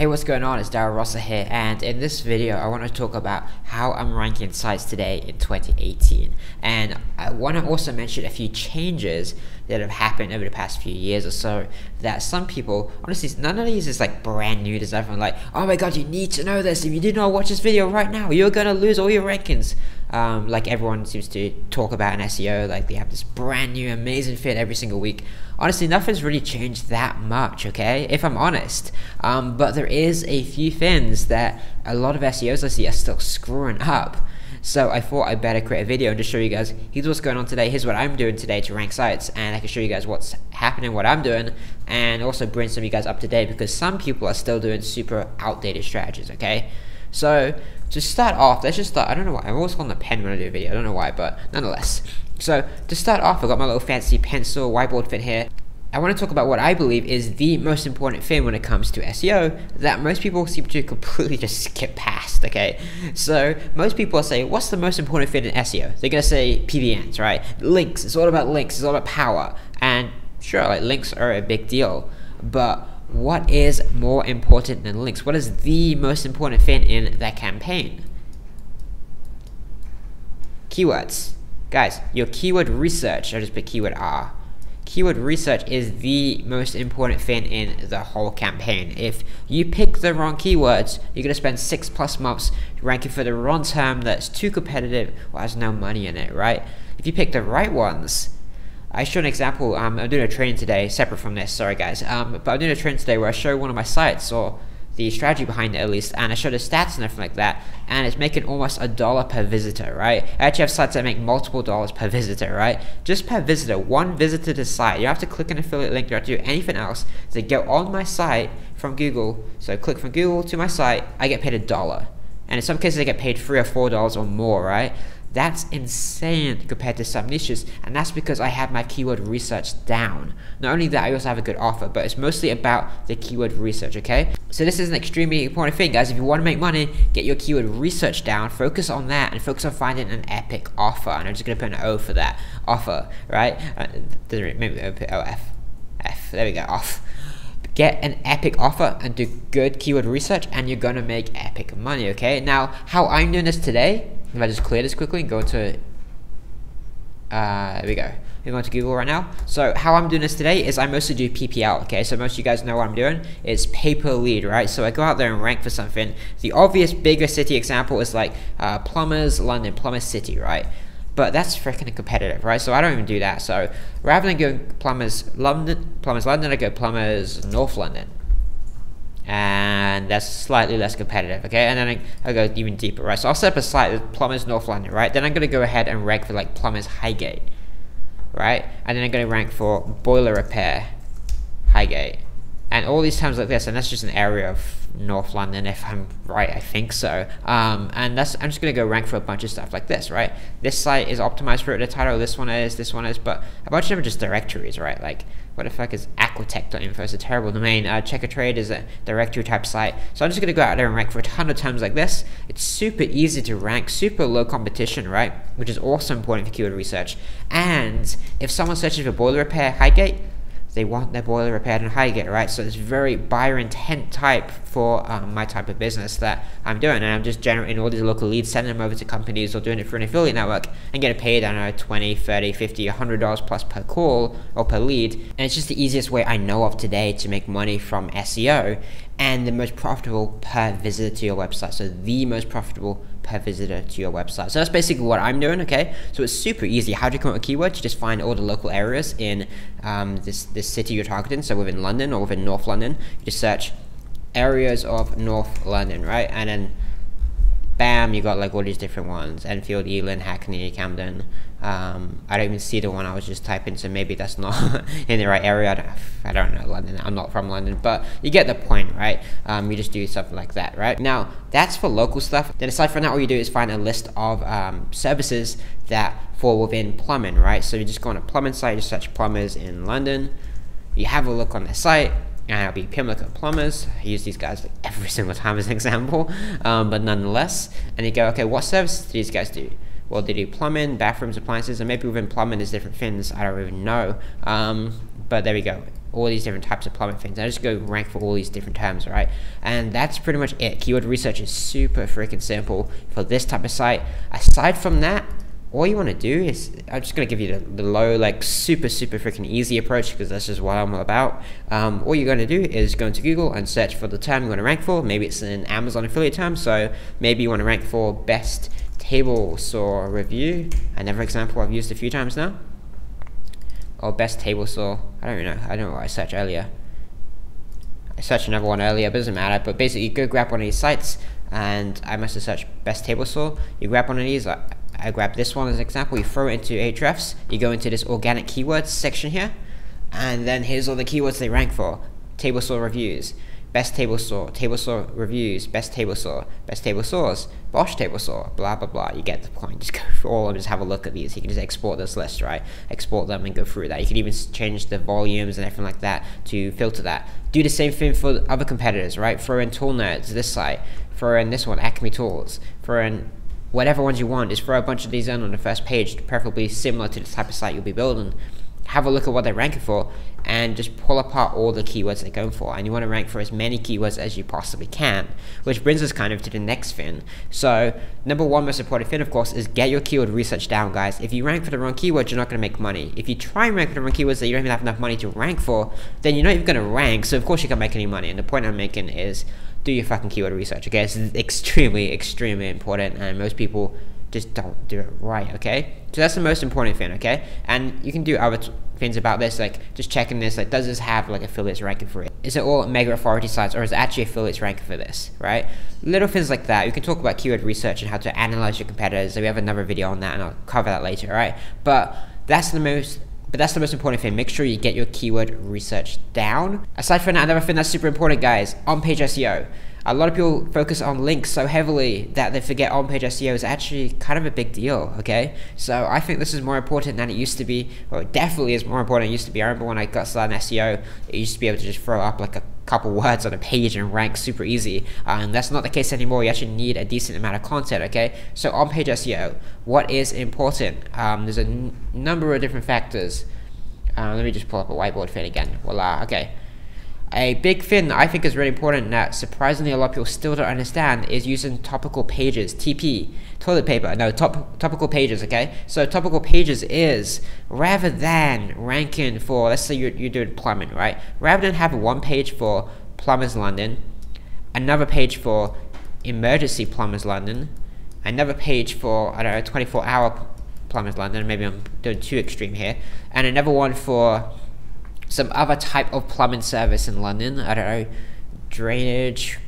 Hey, what's going on? It's Daryl Rossa here, and in this video I want to talk about how I'm ranking sites today in 2018. And I want to also mention a few changes that have happened over the past few years or so that some people, honestly, none of these is like brand new. There's everyone like, oh my god, you need to know this. If you did not watch this video right now, you're gonna lose all your rankings. Like everyone seems to talk about in SEO, like they have this brand new amazing fit every single week. Honestly, nothing's really changed that much, okay, if I'm honest. But there is a few things that a lot of SEOs I see are still screwing up. So I thought I better create a video and just show you guys, here's what's going on today, here's what I'm doing today to rank sites, and I can show you guys what's happening, what I'm doing, and also bring some of you guys up to date, because some people are still doing super outdated strategies, okay? So to start off, let's just start. I don't know why, I'm always holding a pen when I do a video, I don't know why, but nonetheless. So to start off, I've got my little fancy pencil whiteboard thing here. I want to talk about what I believe is the most important thing when it comes to SEO that most people seem to completely just skip past, okay? So most people say, what's the most important thing in SEO? They're going to say PBNs, right? Links, it's all about links, it's all about power. And sure, like links are a big deal, but what is more important than links? What is the most important thing in that campaign? Keywords. Guys, your keyword research, I just put keyword R. Keyword research is the most important thing in the whole campaign. If you pick the wrong keywords, you're going to spend 6+ months ranking for the wrong term that's too competitive or has no money in it, right? If you pick the right ones, I showed an example. I'm doing a training today, separate from this, sorry guys, but I'm doing a training today where I show one of my sites, or the strategy behind it at least, and I show the stats and everything like that, and it's making almost $1 per visitor, right? I actually have sites that make multiple dollars per visitor, right? Just per visitor, one visitor to the site. You don't have to click an affiliate link, you don't have to do anything else. To go on my site from Google, so click from Google to my site, I get paid $1. And in some cases I get paid $3 or $4 or more, right? That's insane compared to some niches, and that's because I have my keyword research down. Not only that, I also have a good offer, but it's mostly about the keyword research, okay? So this is an extremely important thing, guys. If you want to make money, get your keyword research down, focus on that, and focus on finding an epic offer. And I'm just going to put an O for that, offer, right? Maybe put O-F, F, there we go, off. Get an epic offer and do good keyword research, and you're going to make epic money, okay? Now, how I'm doing this today, if I just clear this quickly and go into, there we go. We're going to Google right now. So how I'm doing this today is I mostly do PPL, okay? So most of you guys know what I'm doing. It's pay per lead, right? So I go out there and rank for something. The obvious bigger city example is like Plumbers London, Plumbers City, right? But that's freaking competitive, right? So I don't even do that. So rather than going Plumbers London, I go Plumbers North London. And that's slightly less competitive, okay? And then I go even deeper, right? So I'll set up a site with Plumbers North London, right? Then I'm going to go ahead and rank for like Plumbers Highgate, right? And then I'm going to rank for Boiler Repair Highgate. And all these terms like this, and that's just an area of North London, if I'm right, I think so. And I'm just gonna go rank for a bunch of stuff like this, right? This site is optimized for the title, this one is, but a bunch of them are just directories, right? Like, what the fuck is aquatech.info? It's a terrible domain. Check a Trade is a directory type site. So I'm just gonna go out there and rank for a ton of terms like this. It's super easy to rank, super low competition, right? Which is also important for keyword research. And if someone searches for boiler repair Highgate, they want their boiler repaired in Highgate, right? So it's very buyer intent type for my type of business that I'm doing, and I'm just generating all these local leads, sending them over to companies, or doing it for an affiliate network and getting paid, I don't know, 20, 30, 50, $100 plus per call or per lead. And it's just the easiest way I know of today to make money from SEO, and the most profitable per visitor to your website. So the most profitable per visitor to your website. So that's basically what I'm doing, okay? So it's super easy. How do you come up with keywords? You just find all the local areas in this city you're targeting. So within London or within North London, you just search areas of North London, right? And then bam, you got like all these different ones: Enfield, Ealing, Hackney, Camden. I don't even see the one I was just typing, so maybe that's not in the right area. I don't know London, I'm not from London, but you get the point, right? You just do something like that, right? Now, that's for local stuff. Then aside from that, all you do is find a list of services that fall within plumbing, right? So you just go on a plumbing site, you search plumbers in London, you have a look on their site, and I'll be Pimlico Plumbers. I use these guys like every single time as an example, but nonetheless, and you go, okay, what services do these guys do? Well, they do plumbing, bathrooms, appliances, and maybe within plumbing there's different things, I don't even know. But there we go. all these different types of plumbing things. I just go rank for all these different terms, right? And that's pretty much it. Keyword research is super freaking simple for this type of site. Aside from that, all you want to do is, I'm just going to give you the low, like super freaking easy approach, because that's just what I'm all about. All you're going to do is go into Google and search for the term you want to rank for. Maybe it's an Amazon affiliate term, so maybe you want to rank for best table saw review, another example I've used a few times now. Or best table saw, I don't know what I searched earlier. I searched another one earlier, but it doesn't matter. But basically, you go grab one of these sites, and I must have searched best table saw. You grab one of these, I grab this one as an example, you throw it into Ahrefs, you go into this organic keywords section here, and then here's all the keywords they rank for. Table saw reviews, best table saw reviews, best table saws, Bosch table saw, blah blah blah. You get the point. Just go through all and just have a look at these. You can just export this list, right? Export them and go through that. You can even change the volumes and everything like that to filter that. Do the same thing for other competitors, right? Throw in Tool Nerds, this site, throw in this one, Acme Tools, throw in whatever ones you want. Just throw a bunch of these in on the first page, preferably similar to the type of site you'll be building. Have a look at what they're ranking for, and just pull apart all the keywords they're going for. And you want to rank for as many keywords as you possibly can, which brings us kind of to the next thing. So number one most important thing, of course, is get your keyword research down, guys. If you rank for the wrong keywords, you're not going to make money. If you try and rank for the wrong keywords that you don't even have enough money to rank for, then you're not even going to rank, so of course you can't make any money. And the point I'm making is, do your fucking keyword research, okay? It's extremely important, and most people just don't do it right, okay? So that's the most important thing, okay? And you can do other things about this, like just checking this, like does this have like affiliates ranking for it? Is it all mega authority sites, or is it actually affiliates ranking for this, right? Little things like that. We can talk about keyword research and how to analyze your competitors. So we have another video on that, and I'll cover that later, right? But that's the most important thing. Make sure you get your keyword research down. Aside from that, another thing that's super important, guys, on-page SEO. A lot of people focus on links so heavily that they forget on-page SEO is actually kind of a big deal, okay? So I think this is more important than it used to be, or it definitely is more important than it used to be. I remember when I got started in SEO, it used to be able to just throw up like a couple words on a page and rank super easy. And that's not the case anymore. You actually need a decent amount of content, okay? So on-page SEO, what is important? There's a number of different factors. Let me just pull up a whiteboard thing again. Voila, okay. A big thing that I think is really important that surprisingly a lot of people still don't understand is using topical pages, TP, toilet paper, no, topical pages, okay? So topical pages is, rather than ranking for, let's say you're doing plumbing, right? Rather than have one page for Plumbers London, another page for Emergency Plumbers London, another page for, I don't know, 24-hour Plumbers London, maybe I'm doing too extreme here, and another one for some other type of plumbing service in London, I don't know, drainage,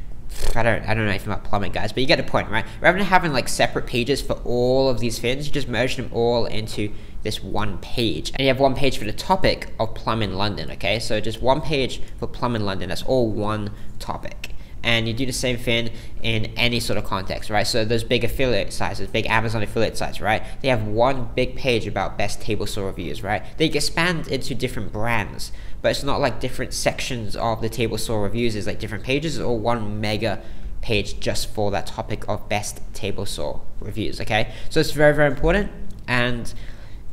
I don't know anything about plumbing, guys, but you get the point, right? Rather than having like separate pages for all of these things, you just merge them all into this one page, and you have one page for the topic of plumbing London, okay? So just one page for plumbing London, that's all one topic. And you do the same thing in any sort of context, right? So those big affiliate sites, those big Amazon affiliate sites, right? They have one big page about best table saw reviews, right? They expand into different brands, but it's not like different sections of the table saw reviews. It's like different pages, or one mega page just for that topic of best table saw reviews, okay? So it's very important, and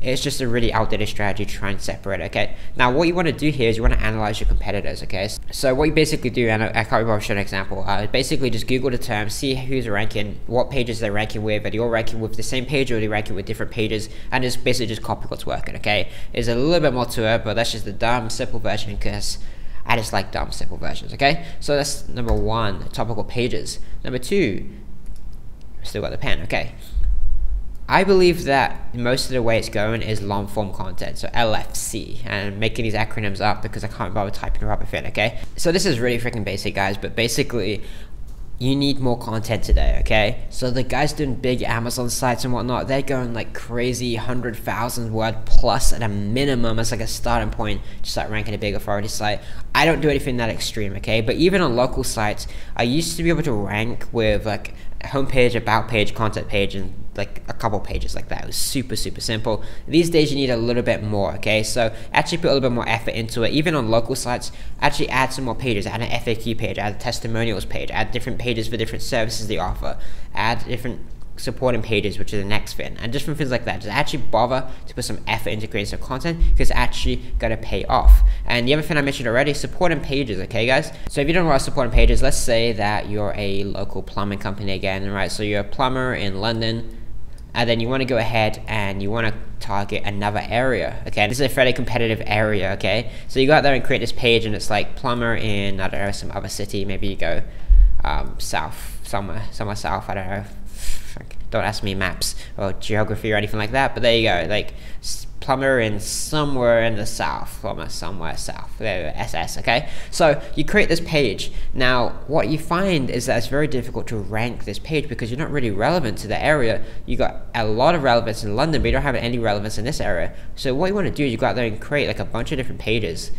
it's just a really outdated strategy to try and separate, okay? Now, what you want to do here is you want to analyze your competitors, okay? So what you basically do, and I can't remember if I showed an example, basically just Google the term, see who's ranking, what pages they're ranking with, are they all ranking with the same page, or are they ranking with different pages, and just basically just copy what's working, okay? There's a little bit more to it, but that's just the dumb, simple version, because I just like dumb, simple versions, okay? So that's number one, topical pages. Number two, still got the pen, okay? I believe that most of the way it's going is long form content, so LFC, and making these acronyms up because I can't bother typing the rubber thing, okay? So this is really freaking basic, guys, but basically you need more content today, okay? So the guys doing big Amazon sites and whatnot, they're going like crazy 100,000 word plus at a minimum as like a starting point to start ranking a big authority site. I don't do anything that extreme, okay? But even on local sites, I used to be able to rank with like homepage, about page, content page, and like a couple pages like that. It was super simple. These days you need a little bit more, okay? So actually put a little bit more effort into it. Even on local sites, actually add some more pages, add an FAQ page, add a testimonials page, add different pages for different services they offer, add different supporting pages, which is the next thing, and different things like that. Just actually bother to put some effort into creating some content, because it's actually gonna pay off. And the other thing I mentioned already, supporting pages, okay guys? So if you don't know what supporting pages, let's say that you're a local plumbing company again, right? So you're a plumber in London, and then you want to go ahead and you want to target another area, okay? This is a fairly competitive area, okay? So you go out there and create this page, and it's like plumber in, I don't know, some other city. Maybe you go south, somewhere south, I don't know. Don't ask me maps or geography or anything like that, but there you go, like plumber in somewhere in the south, plumber somewhere south, there you go, SS, okay? So you create this page. Now what you find is that it's very difficult to rank this page because you're not really relevant to the area. You got a lot of relevance in London, but you don't have any relevance in this area. So what you want to do is you go out there and create like a bunch of different pages,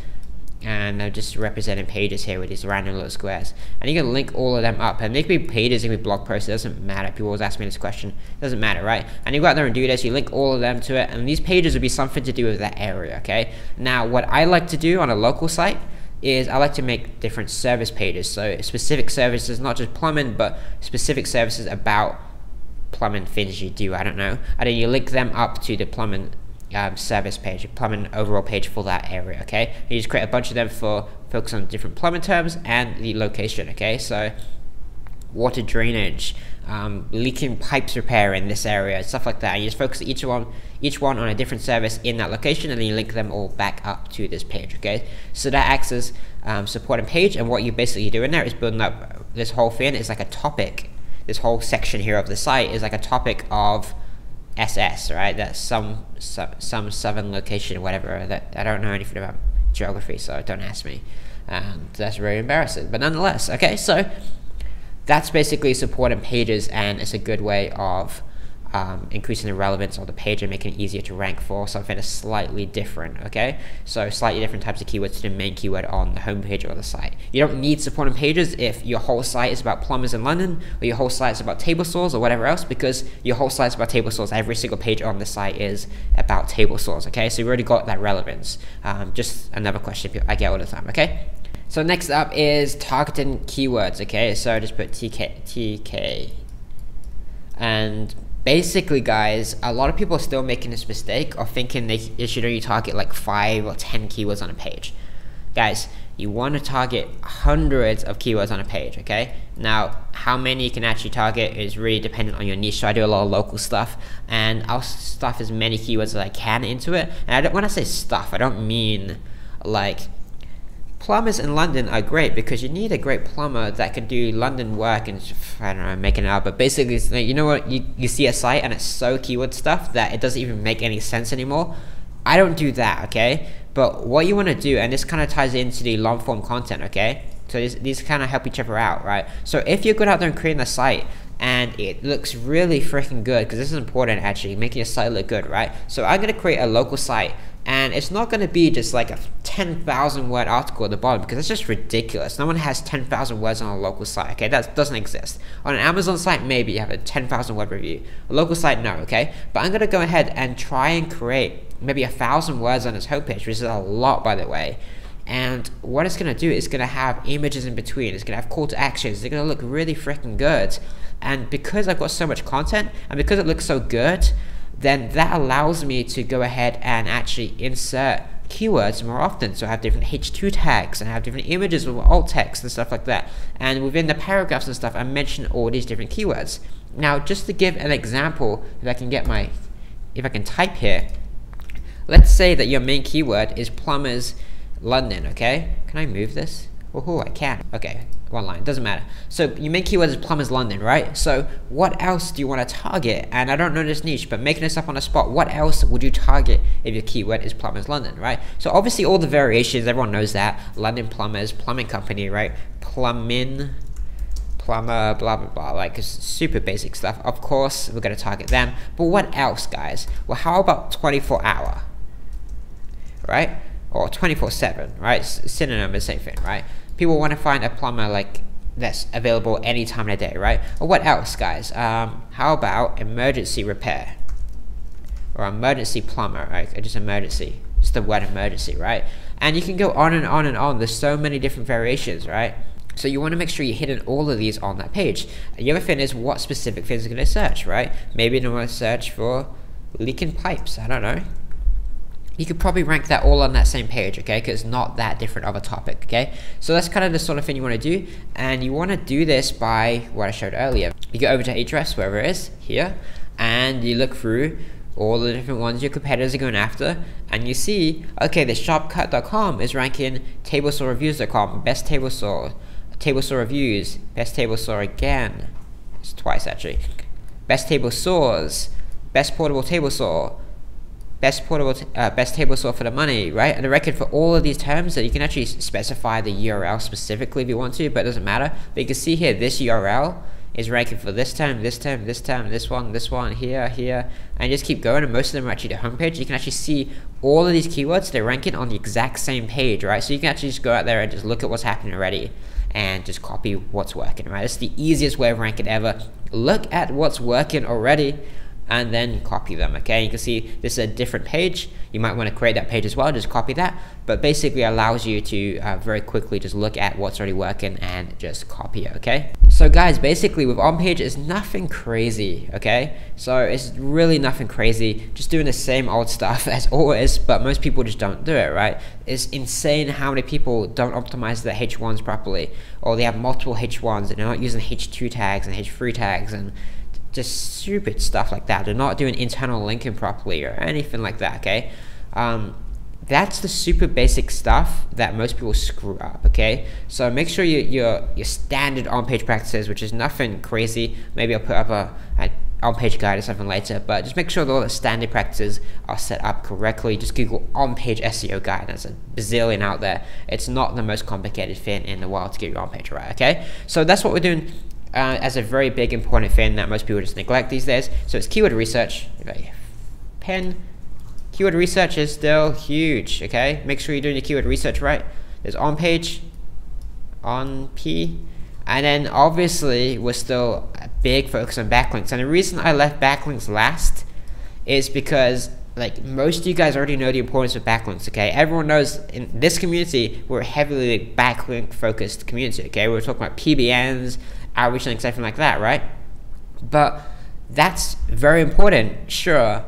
and they're just representing pages here with these random little squares, and you can link all of them up, and they can be pages, they can be blog posts, it doesn't matter. People always ask me this question, it doesn't matter, right? And you go out there and do this, you link all of them to it, and these pages will be something to do with that area, okay? Now what I like to do on a local site is I like to make different service pages, so specific services, not just plumbing, but specific services about plumbing things you do, I don't know, and then you link them up to the plumbing service page, plumbing overall page for that area, okay? You just create a bunch of them for focus on different plumbing terms and the location, okay? So water drainage, leaking pipes repair in this area, stuff like that. And you just focus each one on a different service in that location, and then you link them all back up to this page, okay? So that acts as supporting page, and what you basically do in there is building up this whole thing. It's like a topic. This whole section here of the site is like a topic of SS, right? That's some southern location, whatever. That I don't know anything about geography, so don't ask me. That's very embarrassing, but nonetheless, okay. So that's basically supporting pages, and it's a good way of increasing the relevance of the page and making it easier to rank for something that's slightly different, okay? So slightly different types of keywords to the main keyword on the homepage of the site. You don't need supporting pages if your whole site is about plumbers in London, or your whole site is about table saws or whatever else, because your whole site is about table saws. Every single page on the site is about table saws, okay? So you already got that relevance. Just another question I get all the time, okay? So next up is targeting keywords, okay? So just put TK, and basically, guys, a lot of people are still making this mistake of thinking they should only target like 5 or 10 keywords on a page. Guys, you want to target hundreds of keywords on a page, okay? Now, how many you can actually target is really dependent on your niche. So I do a lot of local stuff, and I'll stuff as many keywords as I can into it. And when I say stuff, I don't mean like plumbers in London are great, because you need a great plumber that can do London work, and I don't know, I'm making it up, but basically, it's like, you know what, you see a site and it's so keyword stuff that it doesn't even make any sense anymore. I don't do that, okay? But what you want to do, and this kind of ties into the long form content, okay? So these kind of help each other out, right? So if you're good out there and creating a site and it looks really freaking good, because this is important actually, making your site look good, right? So I'm going to create a local site, and it's not going to be just like a 10,000 word article at the bottom, because it's just ridiculous. No one has 10,000 words on a local site, okay? That doesn't exist. On an Amazon site, maybe you have a 10,000 word review. A local site, no, okay? But I'm going to go ahead and try and create maybe 1,000 words on its homepage, which is a lot, by the way. And what it's going to do is going to have images in between. It's going to have call to actions. They're going to look really freaking good. And because I've got so much content, and because it looks so good, then that allows me to go ahead and actually insert keywords more often. So I have different H2 tags, and I have different images with alt text and stuff like that. And within the paragraphs and stuff, I mention all these different keywords. Now, just to give an example, if I can type here, let's say that your main keyword is plumbers London, okay? Can I move this? Oh, I can. Okay, one line, doesn't matter. So your main keyword is plumbers London, right? So what else do you want to target? And I don't know this niche, but making this up on the spot, what else would you target if your keyword is plumbers London, right? So obviously all the variations, everyone knows that. London plumbers, plumbing company, right? Plumbing, plumber, blah, blah, blah, like it's super basic stuff. Of course, we're going to target them. But what else, guys? Well, how about 24-hour, right? Or 24/7, right? Synonym is the same thing, right? People want to find a plumber like that's available any time of the day, right? Or what else, guys? How about emergency repair or emergency plumber, right? Or just emergency, just the word emergency, right? And you can go on and on and on. There's so many different variations, right? So you want to make sure you're hitting all of these on that page. The other thing is what specific things are going to search, right? Maybe you want to search for leaking pipes. I don't know. You could probably rank that all on that same page, okay? Because it's not that different of a topic, okay? So that's kind of the sort of thing you want to do. And you want to do this by what I showed earlier. You go over to Ahrefs, wherever it is, here, and you look through all the different ones your competitors are going after, and you see, okay, the shopcut.com is ranking tablesawreviews.com, best table saw reviews, best table saw again, it's twice actually, best table saws, best portable table saw, best table saw for the money, right? And the record for all of these terms that you can actually specify the URL specifically if you want to, but it doesn't matter. But you can see here, this URL is ranking for this term, this term, this term, this one, here, and just keep going, and most of them are actually the homepage. You can actually see all of these keywords, they're ranking on the exact same page, right? So you can actually just go out there and just look at what's happening already and just copy what's working, right? It's the easiest way of ranking ever. Look at what's working already and then copy them, okay? You can see this is a different page. You might want to create that page as well, just copy that, but basically allows you to very quickly just look at what's already working and just copy it, okay? So guys, basically with on-page is nothing crazy, okay? So it's really nothing crazy, just doing the same old stuff as always, but most people just don't do it, right? It's insane how many people don't optimize their H1s properly, or they have multiple H1s and they're not using H2 tags and H3 tags and just stupid stuff like that. They're not doing internal linking properly or anything like that, okay? That's the super basic stuff that most people screw up, okay? So make sure your standard on-page practices, which is nothing crazy. Maybe I'll put up a on-page guide or something later, but just make sure that all the standard practices are set up correctly. Just Google on-page SEO guide. There's a bazillion out there. It's not the most complicated thing in the world to get your on-page right, okay? So that's what we're doing as a very big important thing that most people just neglect these days. So it's keyword research. Keyword research is still huge, okay? Make sure you're doing your keyword research right. There's on page, on P, and then obviously we're still a big focus on backlinks. And the reason I left backlinks last is because like most of you guys already know the importance of backlinks, okay? Everyone knows in this community we're a heavily backlink focused community, okay? We're talking about PBNs, outreach links, everything like that, right? But that's very important, sure,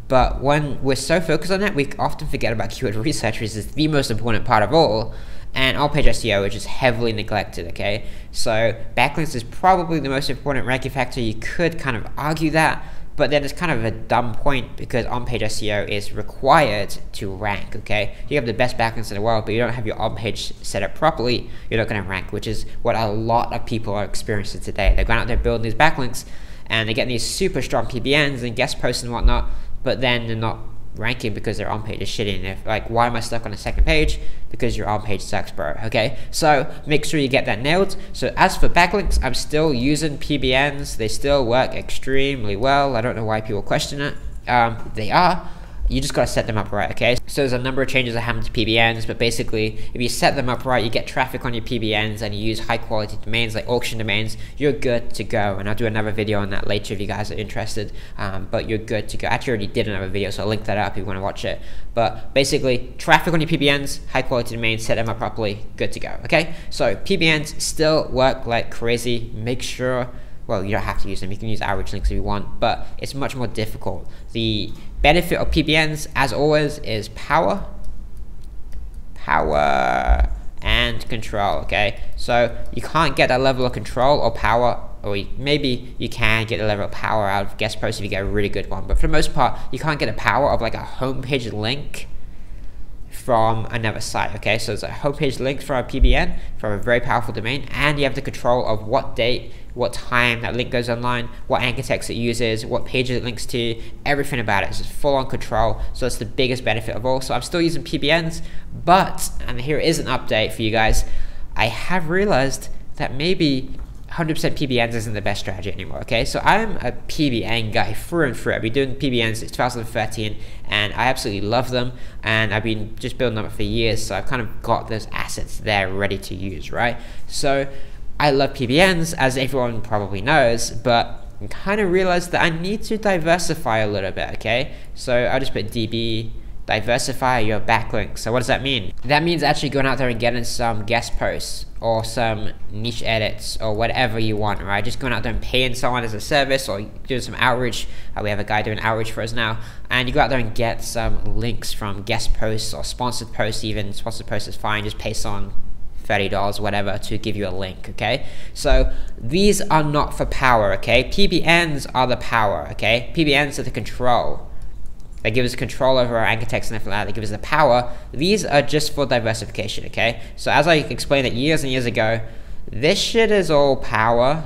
but when we're so focused on that, we often forget about keyword research, which is the most important part of all, and on-page SEO, which is heavily neglected, okay? So backlinks is probably the most important ranking factor. You could kind of argue that, but then it's kind of a dumb point because on-page SEO is required to rank, okay? You have the best backlinks in the world, but you don't have your on-page set up properly, you're not going to rank, which is what a lot of people are experiencing today. They're going out there building these backlinks, and they're getting these super strong PBNs and guest posts and whatnot, but then they're not ranking because their on-page is shitty. And if, like, why am I stuck on the second page? Because your on-page sucks, bro, okay? So make sure you get that nailed. So as for backlinks, I'm still using PBNs. They still work extremely well. I don't know why people question it. They are. You just got to set them up right, okay? So there's a number of changes that happen to PBNs, but basically, if you set them up right, you get traffic on your PBNs and you use high quality domains like auction domains, you're good to go. And I'll do another video on that later if you guys are interested, but you're good to go. I actually already did another video, so I'll link that up if you want to watch it. But basically, traffic on your PBNs, high quality domains, set them up properly, good to go, okay? So PBNs still work like crazy. Make sure, well, you don't have to use them. You can use outreach links if you want, but it's much more difficult. The benefit of PBNs, as always, is power and control, okay? So you can't get that level of control or power, or maybe you can get a level of power out of guest posts if you get a really good one, but for the most part, you can't get the power of like a homepage link from another site, okay? So it's a homepage link for a PBN from a very powerful domain, and you have the control of what date, what time that link goes online, what anchor text it uses, what pages it links to, everything about it. It's just full on control. So it's the biggest benefit of all. So I'm still using PBNs, but, and here is an update for you guys, I have realized that maybe 100% PBNs isn't the best strategy anymore, okay? So I'm a PBN guy through and through. I've been doing PBNs since 2013, and I absolutely love them, and I've been just building them up for years, so I've kind of got those assets there ready to use, right? So I love PBNs, as everyone probably knows, but I kind of realized that I need to diversify a little bit, okay? So I'll just put DB, diversify your backlinks. So what does that mean? That means actually going out there and getting some guest posts or some niche edits or whatever you want, right? Just going out there and paying someone as a service or doing some outreach. We have a guy doing outreach for us now, and you go out there and get some links from guest posts or sponsored posts. Even sponsored posts is fine, just pay someone $30 whatever to give you a link. Okay, so these are not for power. Okay, PBNs are the power. Okay, PBNs are the control. They give us control over our anchor text and everything like that. They give us the power. These are just for diversification, okay? So as I explained it years and years ago, this shit is all power.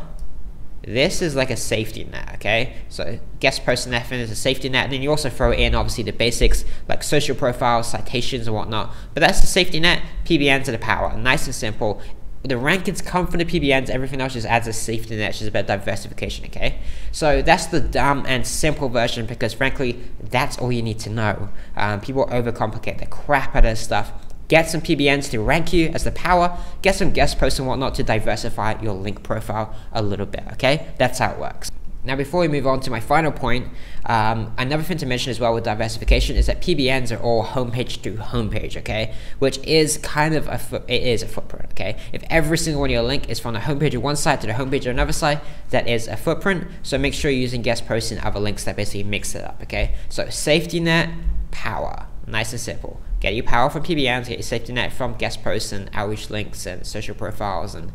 This is like a safety net, okay? So guest post and everything is a safety net. And then you also throw in, obviously, the basics like social profiles, citations, and whatnot. But that's the safety net. PBNs are the power. Nice and simple. The rankings come from the PBNs, everything else just adds a safety net, just about diversification, okay? So that's the dumb and simple version because frankly, that's all you need to know. People overcomplicate the crap out of this stuff. Get some PBNs to rank you as the power, get some guest posts and whatnot to diversify your link profile a little bit, okay? That's how it works. Now, before we move on to my final point, another thing to mention as well with diversification is that PBNs are all homepage to homepage, okay? Which is kind of a footprint, okay? If every single one of your link is from the homepage of one site to the homepage of another site, that is a footprint. So make sure you're using guest posts and other links that basically mix it up, okay? So safety net, power, nice and simple. Get your power from PBNs, get your safety net from guest posts and outreach links and social profiles and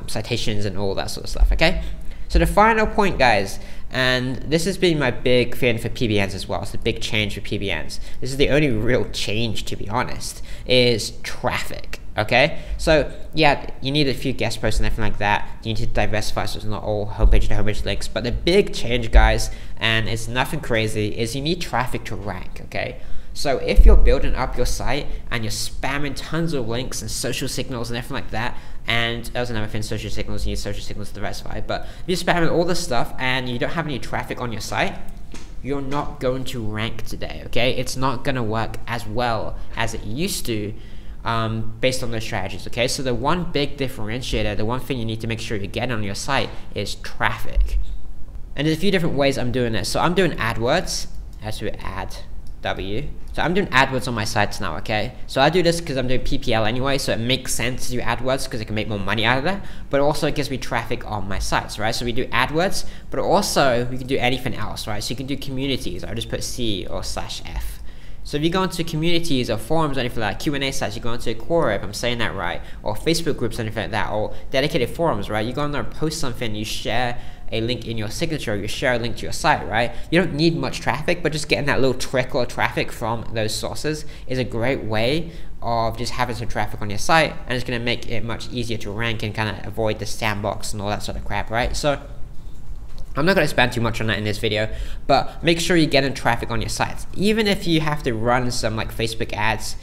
citations and all that sort of stuff, okay? So the final point, guys, and this has been my big thing for PBNs as well. It's the big change for PBNs. This is the only real change, to be honest, is traffic. Okay, so yeah, you need a few guest posts and everything like that. You need to diversify so it's not all homepage to homepage links. But the big change, guys, and it's nothing crazy, is you need traffic to rank. Okay. So if you're building up your site and you're spamming tons of links and social signals and everything like that, and that was another thing, social signals, you need social signals to diversify, but if you're spamming all this stuff and you don't have any traffic on your site, you're not going to rank today, okay? It's not going to work as well as it used to based on those strategies, okay? So the one big differentiator, the one thing you need to make sure you get on your site is traffic. And there's a few different ways I'm doing this. So I'm doing AdWords, as we add W. So I'm doing AdWords on my sites now, okay? So I do this because I'm doing PPL anyway, so it makes sense to do AdWords because I can make more money out of that, but also it gives me traffic on my sites, right? So we do AdWords, but also we can do anything else, right? So you can do communities. I'll just put C or /F. So if you go into communities or forums or anything like that, Q&A sites, you go into Quora, if I'm saying that right, or Facebook groups or anything like that, or dedicated forums, right? You go on there and post something, you share a link in your signature, you share a link to your site, right? You don't need much traffic, but just getting that little trickle of traffic from those sources is a great way of just having some traffic on your site, and it's going to make it much easier to rank and kind of avoid the sandbox and all that sort of crap, right? So I'm not going to spend too much on that in this video, but make sure you're getting traffic on your sites. Even if you have to run some like Facebook ads,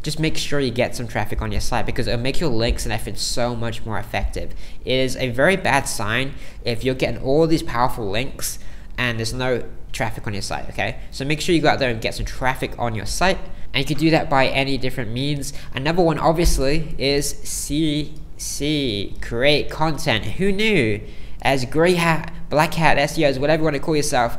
just make sure you get some traffic on your site because it'll make your links and everything so much more effective. It is a very bad sign if you're getting all these powerful links and there's no traffic on your site, okay? So make sure you go out there and get some traffic on your site, and you can do that by any different means. Another one obviously is CC, create content. Who knew? As grey hat, black hat SEOs, whatever you want to call yourself,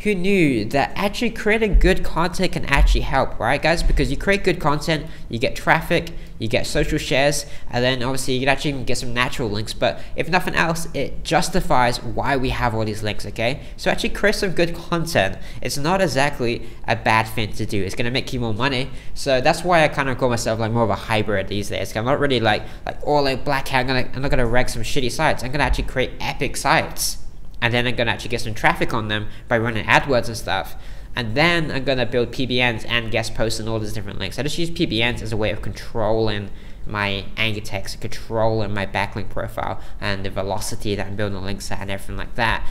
who knew that actually creating good content can actually help, right guys? Because you create good content, you get traffic, you get social shares, and then obviously you can actually even get some natural links, but if nothing else, it justifies why we have all these links, okay? So actually create some good content. It's not exactly a bad thing to do. It's gonna make you more money. So that's why I kind of call myself like more of a hybrid these days. I'm not really like all like black hat. I'm not gonna rank some shitty sites. I'm gonna actually create epic sites. And then I'm going to actually get some traffic on them by running AdWords and stuff. And then I'm going to build PBNs and guest posts and all these different links. I just use PBNs as a way of controlling my anchor text, controlling my backlink profile and the velocity that I'm building the links at and everything like that.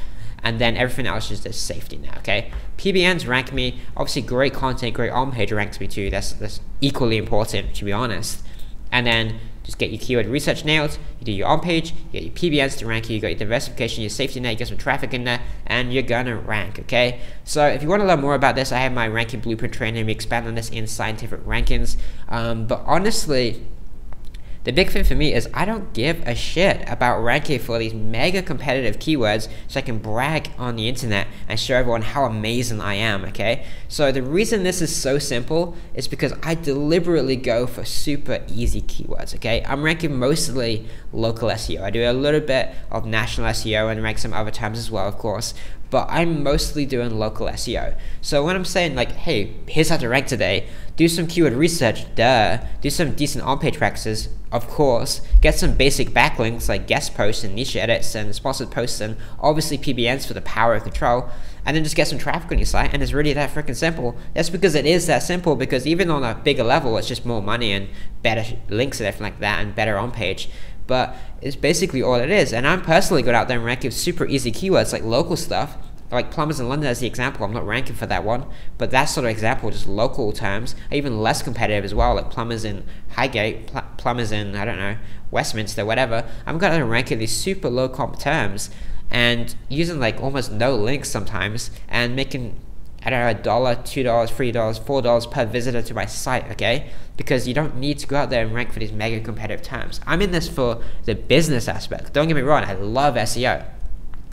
And then everything else is just safety now, okay? PBNs rank me. Obviously, great content, great on-page ranks me too. That's equally important, to be honest. And then just get your keyword research nailed, you do your on-page, you get your PBNs to rank you, you got your diversification, your safety net, you get some traffic in there, and you're gonna rank, okay? So if you want to learn more about this, I have my ranking blueprint training. We expand on this in scientific rankings. But honestly, the big thing for me is I don't give a shit about ranking for these mega competitive keywords so I can brag on the internet and show everyone how amazing I am, okay? So the reason this is so simple is because I deliberately go for super easy keywords, okay? I'm ranking mostly local SEO. I do a little bit of national SEO and rank some other terms as well, of course, but I'm mostly doing local SEO. So when I'm saying like, hey, here's how to rank today, do some keyword research, duh, do some decent on-page practices, of course, get some basic backlinks like guest posts and niche edits and sponsored posts and obviously PBNs for the power of control, and then just get some traffic on your site, and it's really that freaking simple. That's because it is that simple, because even on a bigger level, it's just more money and better links and everything like that and better on-page. But it's basically all it is. And I'm personally going out there and ranking super easy keywords like local stuff, like plumbers in London as the example. I'm not ranking for that one, but that sort of example, just local terms, are even less competitive as well, like plumbers in Highgate, plumbers in, I don't know, Westminster, whatever. I'm going to rank in these super low comp terms and using like almost no links sometimes and making, I don't know, $1, $2, $3, $4 per visitor to my site, okay? Because you don't need to go out there and rank for these mega competitive terms. I'm in this for the business aspect. Don't get me wrong, I love SEO,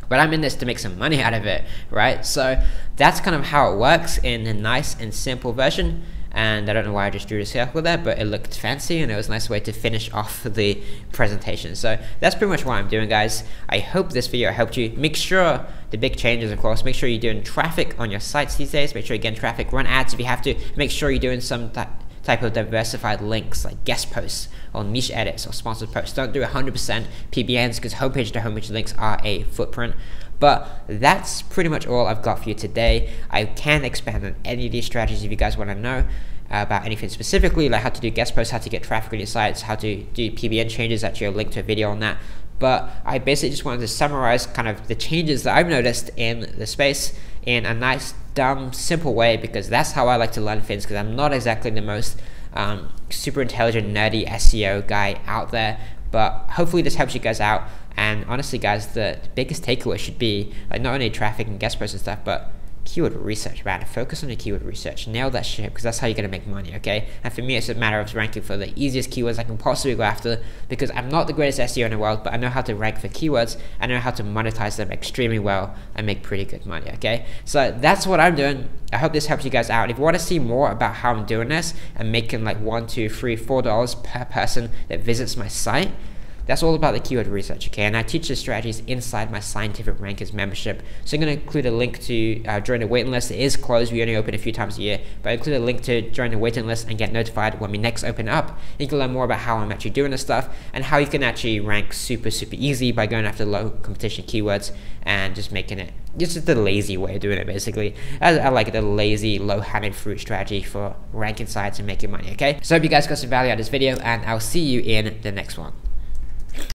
but I'm in this to make some money out of it, right? So that's kind of how it works in a nice and simple version. And I don't know why I just drew the circle there, but it looked fancy and it was a nice way to finish off the presentation. So that's pretty much what I'm doing, guys. I hope this video helped you. Make sure the big changes, of course, make sure you're doing traffic on your sites these days. Make sure you're getting traffic, run ads if you have to. Make sure you're doing some type of diversified links like guest posts or niche edits or sponsored posts. Don't do 100% PBNs because homepage to homepage links are a footprint. But that's pretty much all I've got for you today. I can expand on any of these strategies if you guys want to know about anything specifically, like how to do guest posts, how to get traffic on your sites, how to do PBN changes. Actually, I'll link to a video on that. But I basically just wanted to summarize kind of the changes that I've noticed in the space in a nice, dumb, simple way, because that's how I like to learn things, because I'm not exactly the most super intelligent, nerdy SEO guy out there. But hopefully this helps you guys out. And honestly, guys, the biggest takeaway should be like not only traffic and guest posts and stuff, but keyword research, man. Focus on your keyword research. Nail that shit, because that's how you're going to make money, okay? And for me, it's a matter of ranking for the easiest keywords I can possibly go after, because I'm not the greatest SEO in the world, but I know how to rank for keywords. I know how to monetize them extremely well and make pretty good money, okay? So that's what I'm doing. I hope this helps you guys out. If you want to see more about how I'm doing this and making like $1, $2, $3, $4 per person that visits my site, that's all about the keyword research, okay? And I teach the strategies inside my Scientific Rankers membership. So I'm going to include a link to join the waiting list. It is closed. We only open a few times a year. But I include a link to join the waiting list and get notified when we next open up. You can learn more about how I'm actually doing this stuff and how you can actually rank super, super easy by going after low competition keywords and just making it just the lazy way of doing it, basically. I like the lazy, low-hanging fruit strategy for ranking sites and making money, okay? So I hope you guys got some value out of this video, and I'll see you in the next one.